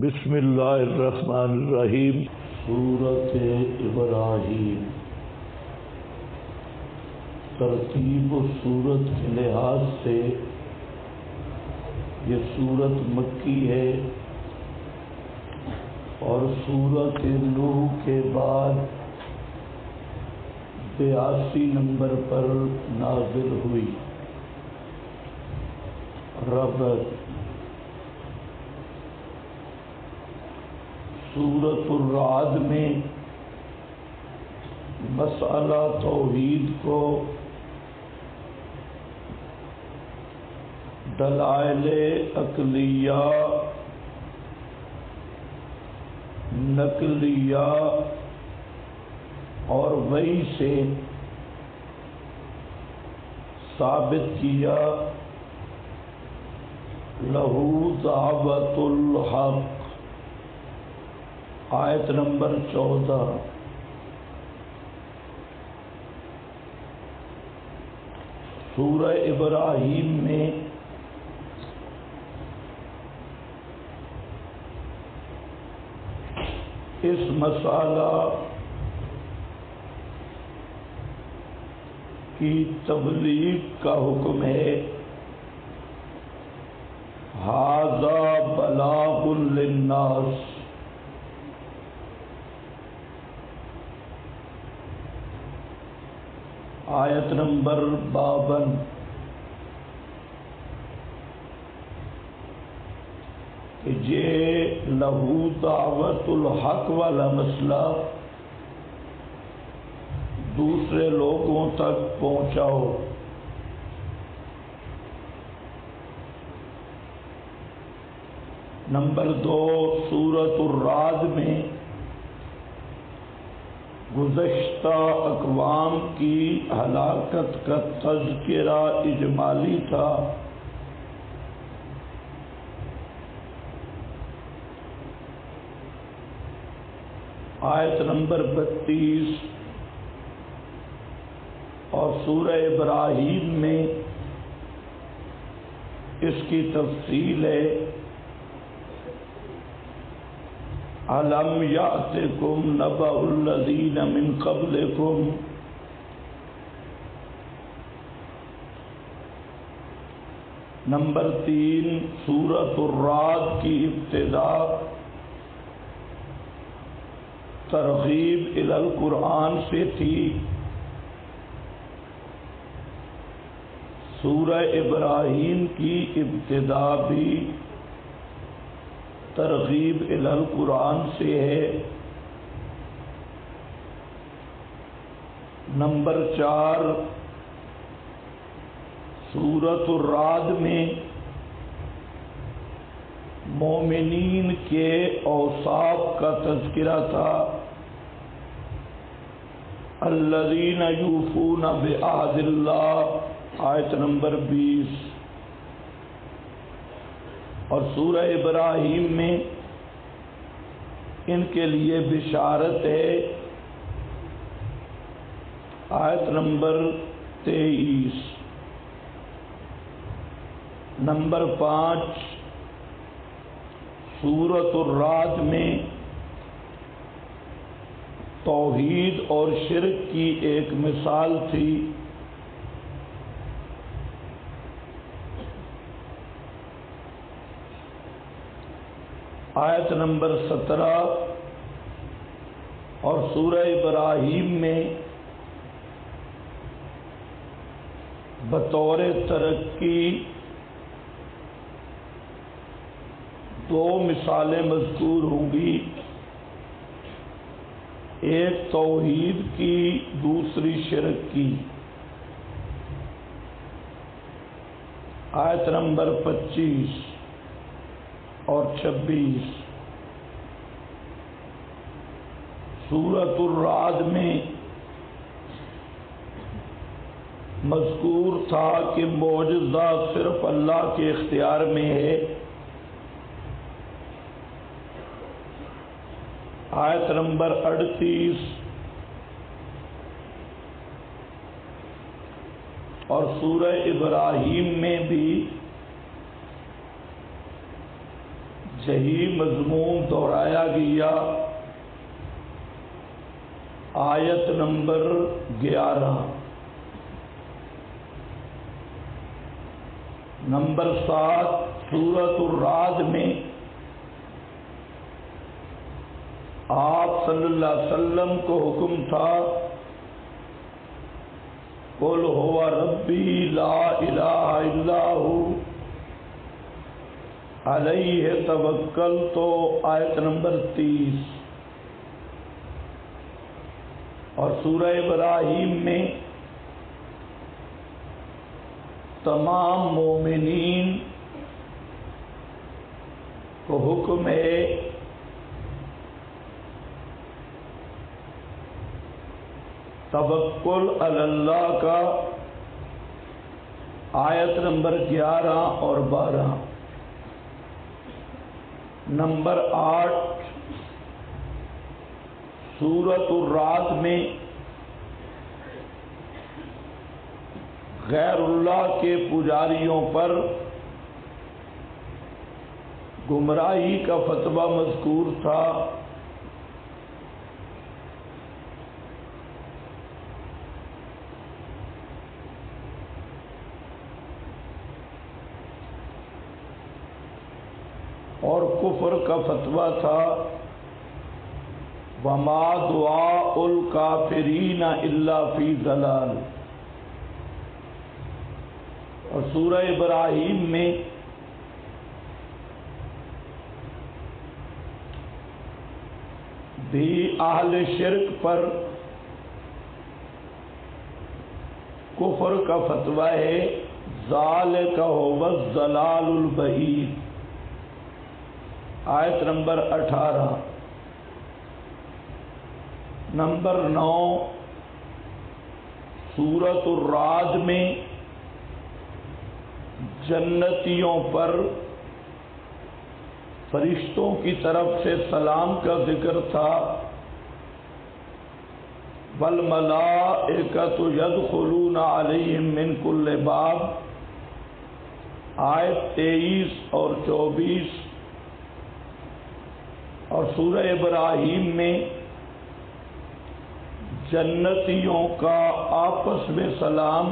بسم اللہ الرحمن الرحیم۔ سورۃ ابراہیم ترتیب و سورت کے لحاظ سے یہ سورت مکی ہے اور سورۃ نوح کے بعد 82 نمبر پر نازل ہوئی۔ ربط سورۃ الرعد میں مسئلہ توحید کو دلائل عقلیہ نقلیہ اور وحی سے ثابت کیا۔ لہو دعوت الحق، آیت نمبر 14۔ سورہ ابراہیم میں اس مسئلہ کی تبلیغ کا حکم ہے۔ ھذا بلاغ للناس، آیت نمبر 52۔ کہ یہ لہو دعوت الحق والا مسئلہ دوسرے لوگوں تک پہنچاؤ۔ نمبر 2، سورۃ الرعد میں گزشتہ اقوام کی ہلاکت کا تذکرہ اجمالی تھا۔ آیت نمبر 32 اور سورہ ابراہیم میں اس کی تفصیل ہے۔ الم یأتکم نبأ الذین من قبلکم، نمبر 3، سورۃ الرعد کی ابتدا ترغیب الی القرآن سے تھی۔ سورہ ابراہیم کی ابتدا بھی ترغیب الی القرآن سے ہے۔ نمبر 4، سورۃ الرعد میں مومنین کے اوصاف کا تذکرہ تھا۔ الذین یوفون بعہد اللہ، آیت نمبر 20۔ اور سورہ ابراہیم میں ان کے لیے بشارت ہے، آیت نمبر 23۔ نمبر 5، سورۃ الرعد میں توحید اور شرک کی ایک مثال تھی۔ آیت نمبر 17 اور سورہ ابراہیم میں بطور ترقی 2 مثالیں مذکور ہوں گی، ایک توحید کی، دوسری شرک کی۔ آیت نمبر 25 اور 26۔ سورۃ الرعد میں مذکور تھا کہ معجزہ صرف اللہ کے اختیار میں ہے۔ آیت نمبر 38 اور سورہ ابراہیم میں بھی یہی مضمون دہرایا گیا آیت نمبر 11، نمبر 7 سورۃ الرعد میں آپ صلی اللہ علیہ وسلم کو حکم تھا قل هو ربی لا الہ الا ہو علیہ توکلت، آیت نمبر 30، اور سورہ ابراہیم میں تمام مومنین کو حکم ہے توکل علی اللہ کا، آیت نمبر 11 اور 12۔ نمبر 8 سورۃ الرعد میں غیر اللہ کے پجاریوں پر گمراہی کا فتویٰ مذکور تھا۔ اور کفر کا فتویٰ تھا وما دعاء الکافرین الا فی ضلال، اور سورہ ابراہیم میں بھی اہل شرک پر کفر کا فتویٰ ہے ذالک هو الضلال البعید، آیت نمبر 18۔ نمبر 9 سورۃ الرعد میں جنتیوں پر فرشتوں کی طرف سے سلام کا ذکر تھا والملائکۃ یدخلون علیہم من کل باب، آیت 23 اور 24۔ اور سورہ ابراہیم میں جنتیوں کا آپس میں سلام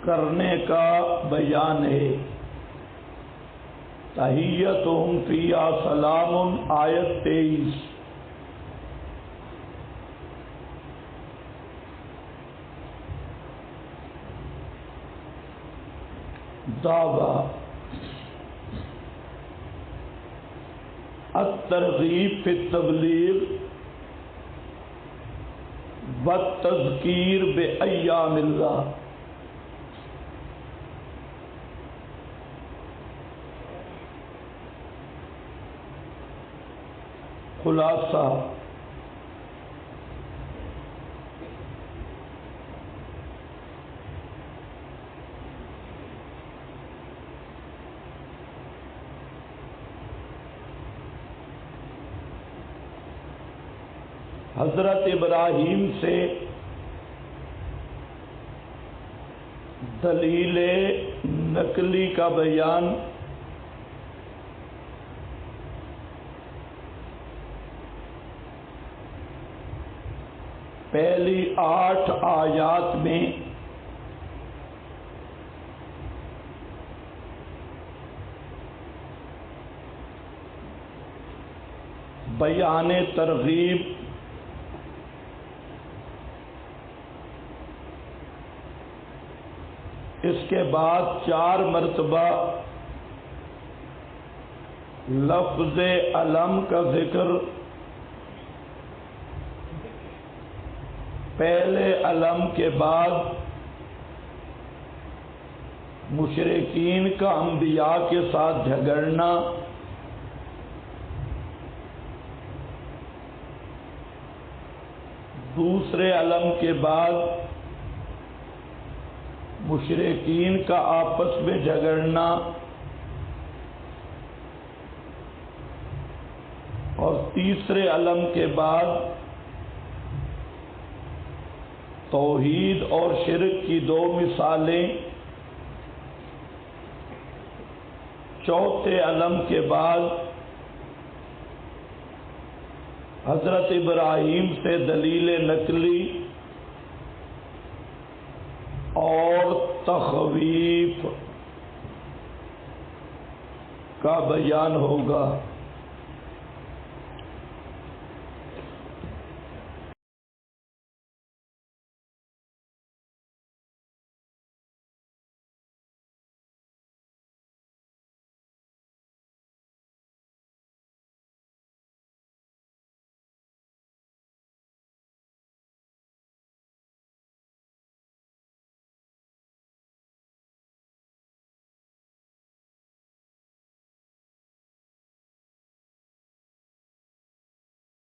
کرنے کا بیان ہے، تحیتہم فیہا سلام، آیت 23۔ دعویٰ الترغیب فی التبلیغ والتذکیر بایام اللہ۔ خلاصہ حضرت ابراہیم سے دلیل نقلی کا بیان پہلی 8 آیات میں بیان ترغیب اس کے بعد 4 مرتبہ لفظ علم کا ذکر، پہلے علم کے بعد مشرکین کا انبیاء کے ساتھ جھگڑنا، دوسرے علم کے بعد مشرکین کا آپس میں جھگڑنا، اور تیسرے علم کے بعد توحید اور شرک کی 2 مثالیں چوتھے علم کے بعد حضرت ابراہیم سے دلیل نقلی اور تخویف کا بیان ہوگا۔